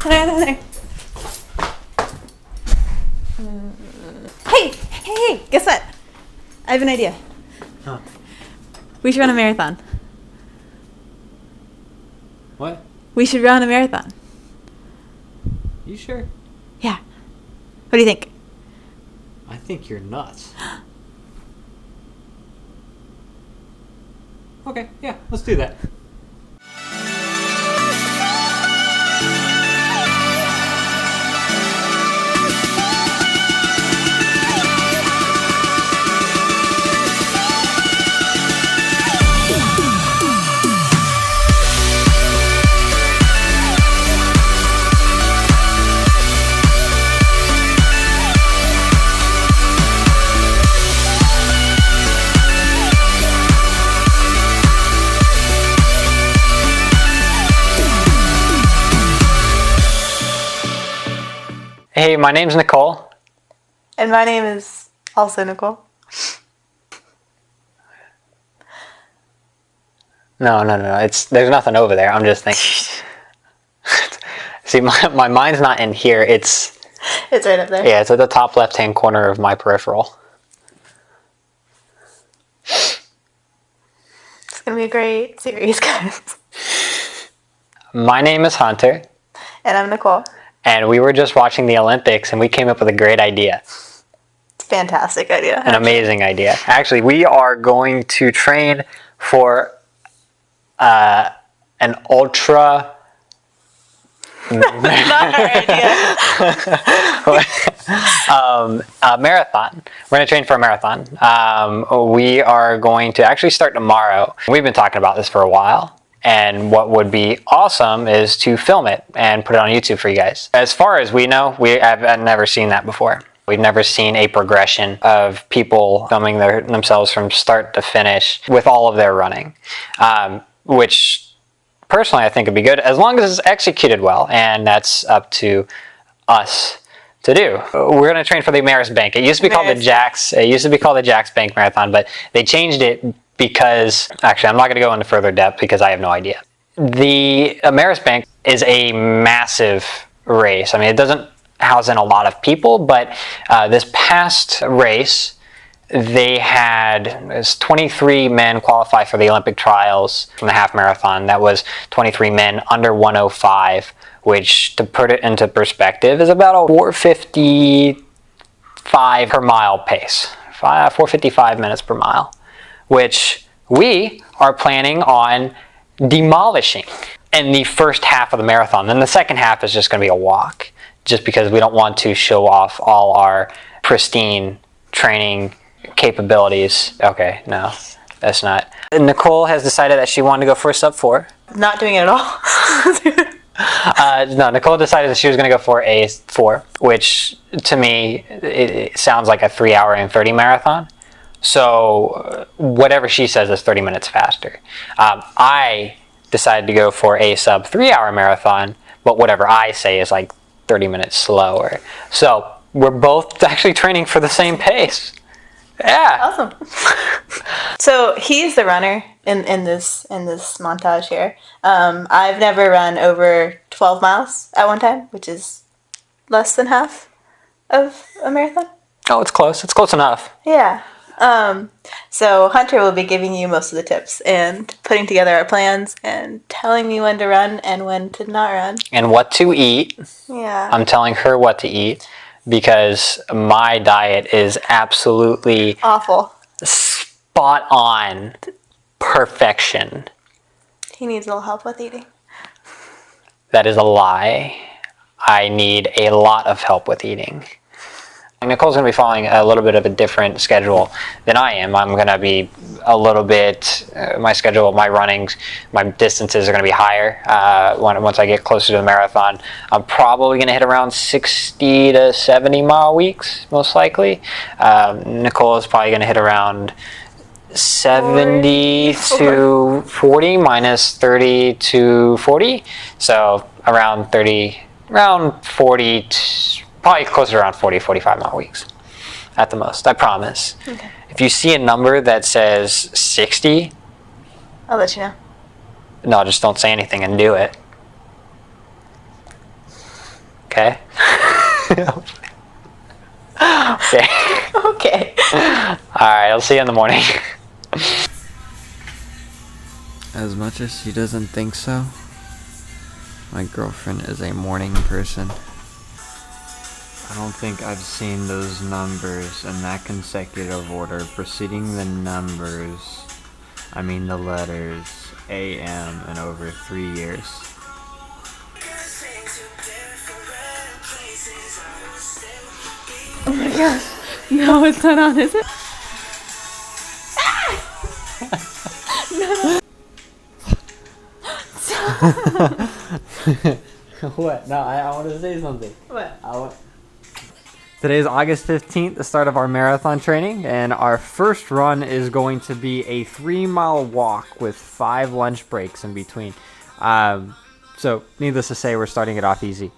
there. Hey, guess what? I have an idea. Huh. We should run a marathon. What? We should run a marathon. You sure? Yeah. What do you think? I think you're nuts. Okay, yeah, let's do that. Hey, my name's Nicole. And my name is also Nicole. No. There's nothing over there. I'm just thinking. See, my mind's not in here. It's right up there. Yeah, it's at the top left-hand corner of my peripheral. It's going to be a great series, guys. My name is Hunter. And I'm Nicole. And we were just watching the Olympics, and we came up with a great idea. Fantastic idea. An amazing idea. Actually, we are going to train for an ultra... Not our idea. marathon. We're going to train for a marathon. We are going to actually start tomorrow. We've been talking about this for a while. And what would be awesome is to film it and put it on YouTube for you guys. As far as we know, I've never seen that before. We've never seen a progression of people filming themselves from start to finish with all of their running, which personally I think would be good as long as it's executed well, and that's up to us to do. We're going to train for the Maris Bank. It used to be called the Jax. It used to be called the Jax Bank Marathon, but they changed it because, actually, I'm not going to go into further depth because I have no idea. The Maris Bank is a massive race. I mean, it doesn't house in a lot of people, but this past race, they had 23 men qualify for the Olympic trials from the half marathon. That was 23 men under 105, which, to put it into perspective, is about a 4:55 per mile pace. 4:55 minutes per mile, which we are planning on demolishing in the first half of the marathon. Then the second half is just going to be a walk, just because we don't want to show off all our pristine training capabilities. Okay, no, that's not. Nicole has decided that she wanted to go for a sub 4. Not doing it at all. No, Nicole decided that she was going to go for a 4, which to me, it sounds like a 3-hour and 30 marathon. So whatever she says is 30 minutes faster. I decided to go for a sub 3-hour marathon, but whatever I say is like 30 minutes slower. So we're both actually training for the same pace. Yeah. Awesome. So he's the runner in this montage here. I've never run over 12 miles at one time, which is less than half of a marathon. Oh, it's close. It's close enough. Yeah. So Hunter will be giving you most of the tips and putting together our plans and telling me when to run and when to not run. And what to eat. Yeah. I'm telling her what to eat because my diet is absolutely awful. Spot on perfection. He needs a little help with eating. That is a lie. I need a lot of help with eating. Nicole's going to be following a little bit of a different schedule than I am. I'm going to be a little bit, my schedule, my runnings, my distances are going to be higher once I get closer to the marathon. I'm probably going to hit around 60 to 70 mile weeks, most likely. Nicole is probably going to hit around 70 to 40 minus 30 to 40. So around 30, around 40 to probably closer to around 40, 45 mile weeks at the most, I promise. Okay. If you see a number that says 60, I'll let you know. No, just don't say anything and do it. okay? Okay. Okay. Alright, I'll see you in the morning. As much as she doesn't think so, my girlfriend is a morning person. I don't think I've seen those numbers in that consecutive order preceding the numbers, I mean the letters, AM in over 3 years. Oh my gosh. No, it's not on, is it? What? No, I want to say something. What? Today is August 15th, the start of our marathon training, and our first run is going to be a 3-mile walk with 5 lunch breaks in between. So, needless to say, we're starting it off easy.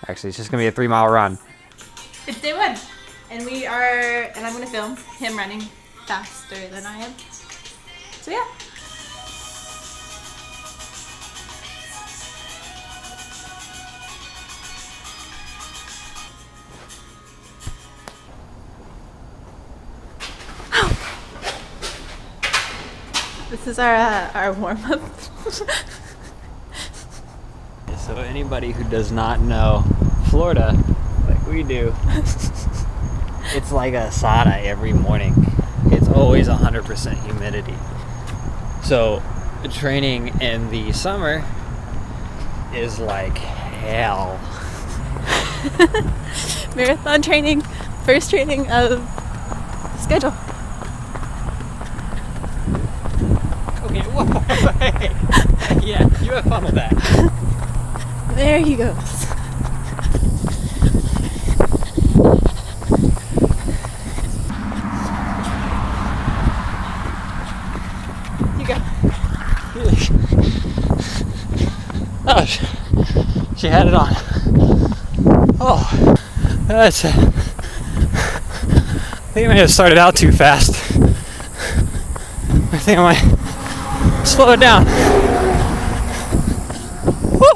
Actually, it's just going to be a 3-mile run. It's day 1. And I'm going to film him running faster than I am. So yeah. This is our warm-up. So anybody who does not know Florida, like we do, it's like a sauna every morning. It's always 100% humidity. So training in the summer is like hell. Marathon training, first training of schedule. Okay, whoa, hey. Yeah, you have fun with that. There he goes. You go. Oh, she had it on. Oh, that's it. I think I may have started out too fast. I think I might slow it down. Woo.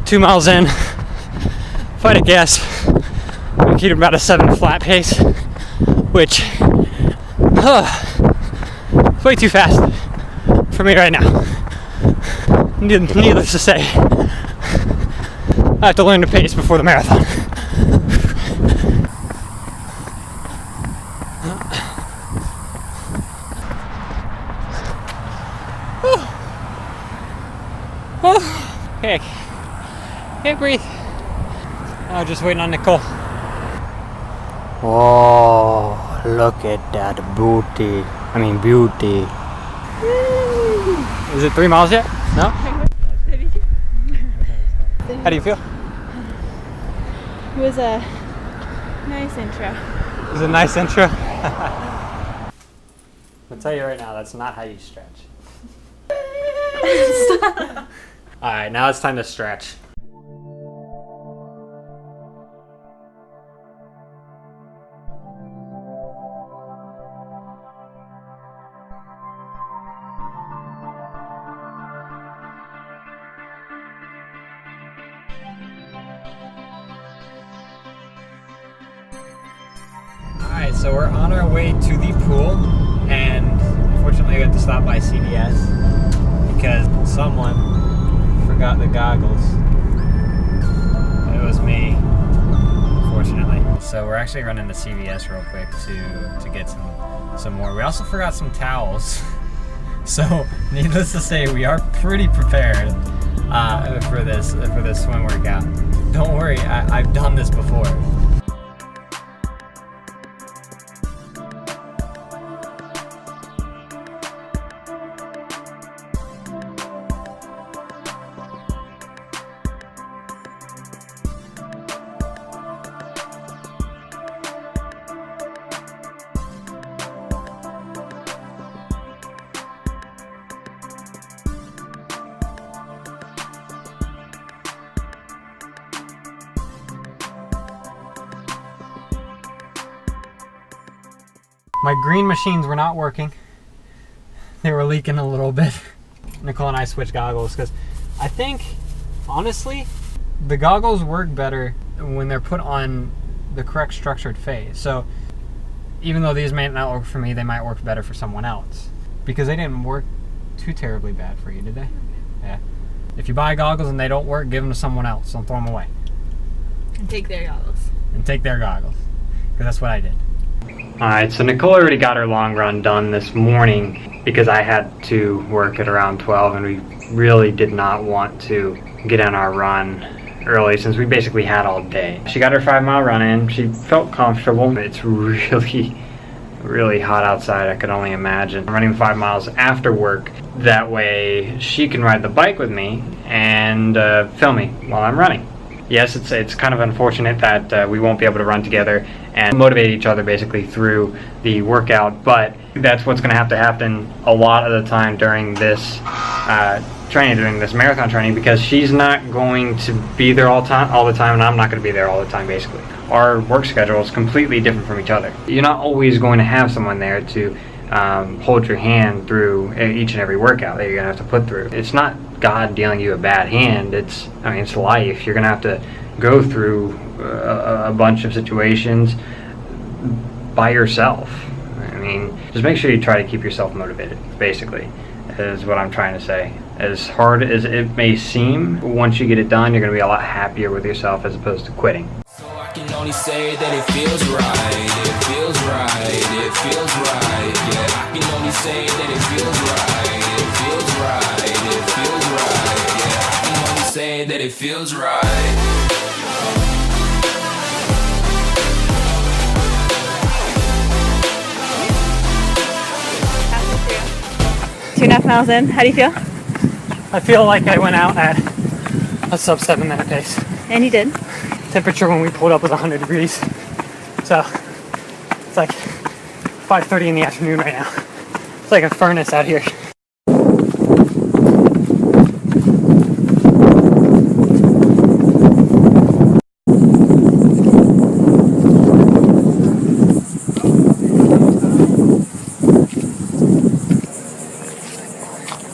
2 miles in, if I had to guess, I'm keeping about a 7 flat pace, which is way too fast for me right now. Needless to say, I have to learn to pace before the marathon. Okay, can't breathe. I'm just waiting on Nicole. Oh, look at that beauty. I mean beauty. Is it 3 miles yet? No? How do you feel? It was a nice intro. It was a nice intro. I'll tell you right now, that's not how you stretch. Alright, now it's time to stretch. Alright, so we're on our way to the pool, and unfortunately we have to stop by CVS because someone forgot the goggles. It was me, unfortunately. So we're actually running to CVS real quick to get some more. We also forgot some towels. So needless to say, we are pretty prepared for this swim workout. Don't worry, I've done this before. My green machines were not working. They were leaking a little bit. Nicole and I switched goggles because I think, honestly, the goggles work better when they're put on the correct structured phase. So even though these may not work for me, they might work better for someone else. Because they didn't work too terribly bad for you, did they? Yeah. If you buy goggles and they don't work, give them to someone else. Don't throw them away. And take their goggles. And take their goggles. Because that's what I did. Alright, so Nicole already got her long run done this morning because I had to work at around 12 and we really did not want to get on our run early since we basically had all day. She got her 5-mile run in. She felt comfortable. It's really hot outside. I could only imagine. I'm running 5 miles after work. That way she can ride the bike with me and film me while I'm running. Yes, it's kind of unfortunate that we won't be able to run together and motivate each other basically through the workout, but that's what's going to happen a lot of the time during this training, during this marathon training, because she's not going to be there all the time, and I'm not going to be there all the time basically. Our work schedule is completely different from each other. You're not always going to have someone there to hold your hand through each and every workout that you're going to have to put through. It's not God dealing you a bad hand. It's life. You're going to have to go through a bunch of situations by yourself. I mean, just make sure you try to keep yourself motivated, basically, is what I'm trying to say. As hard as it may seem, once you get it done, you're going to be a lot happier with yourself as opposed to quitting. So I can only say that it feels right, it feels right, it feels right, yeah. I can only say that it feels right, it feels right, it feels right, yeah. I can only say that it feels right. 2.5 miles in. How do you feel? I feel like I went out at a sub 7-minute pace. And you did. Temperature when we pulled up was 100 degrees. So it's like 5:30 in the afternoon right now. It's like a furnace out here.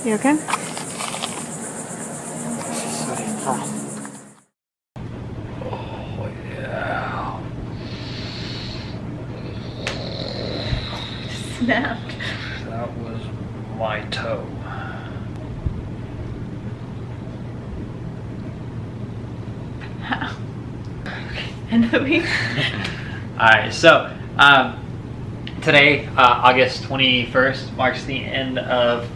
You okay? Snapped. That was my toe. How? End of the week. Alright, so today, August 21st, marks the end of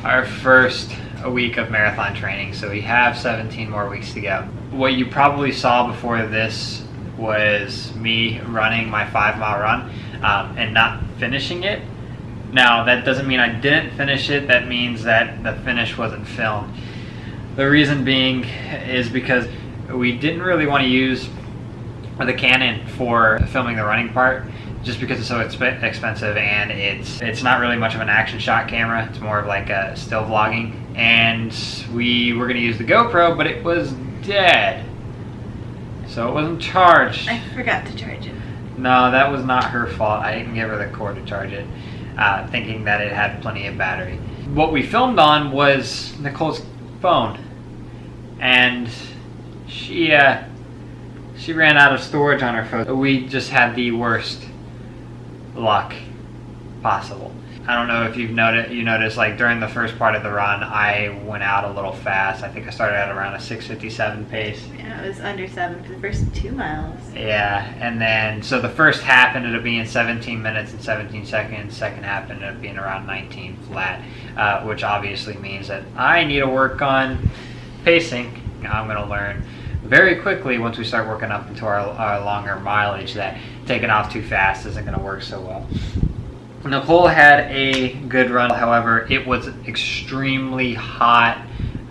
our first week of marathon training. So we have 17 more weeks to go. What you probably saw before this was me running my 5-mile run and not finishing it. Now, that doesn't mean I didn't finish it. That means that the finish wasn't filmed. The reason being is because we didn't really want to use the Canon for filming the running part, just because it's so expensive, and it's not really much of an action shot camera. It's more of like a still vlogging. And we were going to use the GoPro, but it was dead. So it wasn't charged. I forgot to charge it. No, that was not her fault. I didn't give her the cord to charge it, thinking that it had plenty of battery. What we filmed on was Nicole's phone, and she ran out of storage on her phone. We just had the worst luck possible. I don't know if you noticed, like during the first part of the run, I went out a little fast. I think I started at around a 6:57 pace. Yeah, it was under 7 for the first 2 miles. Yeah, and then so the first half ended up being 17 minutes and 17 seconds. Second half ended up being around 19 flat, which obviously means that I need to work on pacing. I'm going to learn very quickly once we start working up into our longer mileage that taking off too fast isn't going to work so well. Nicole had a good run, however, it was extremely hot.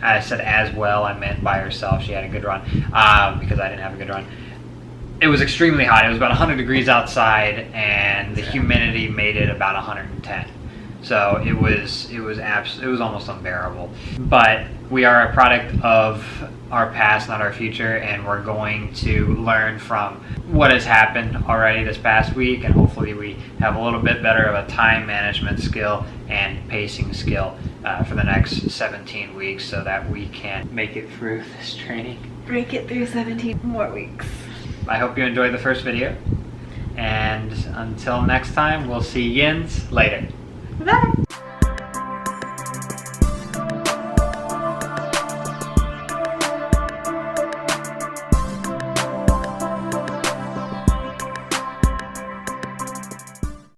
I said as well, I meant by herself. She had a good run because I didn't have a good run. It was extremely hot. It was about 100 degrees outside, and the humidity made it about 110. So it was almost unbearable. But we are a product of our past, not our future, and we're going to learn from what has happened already this past week, and hopefully we have a little bit better of a time management skill and pacing skill for the next 17 weeks so that we can make it through this training. Break it through 17 more weeks. I hope you enjoyed the first video. And until next time, we'll see yins later. Bye.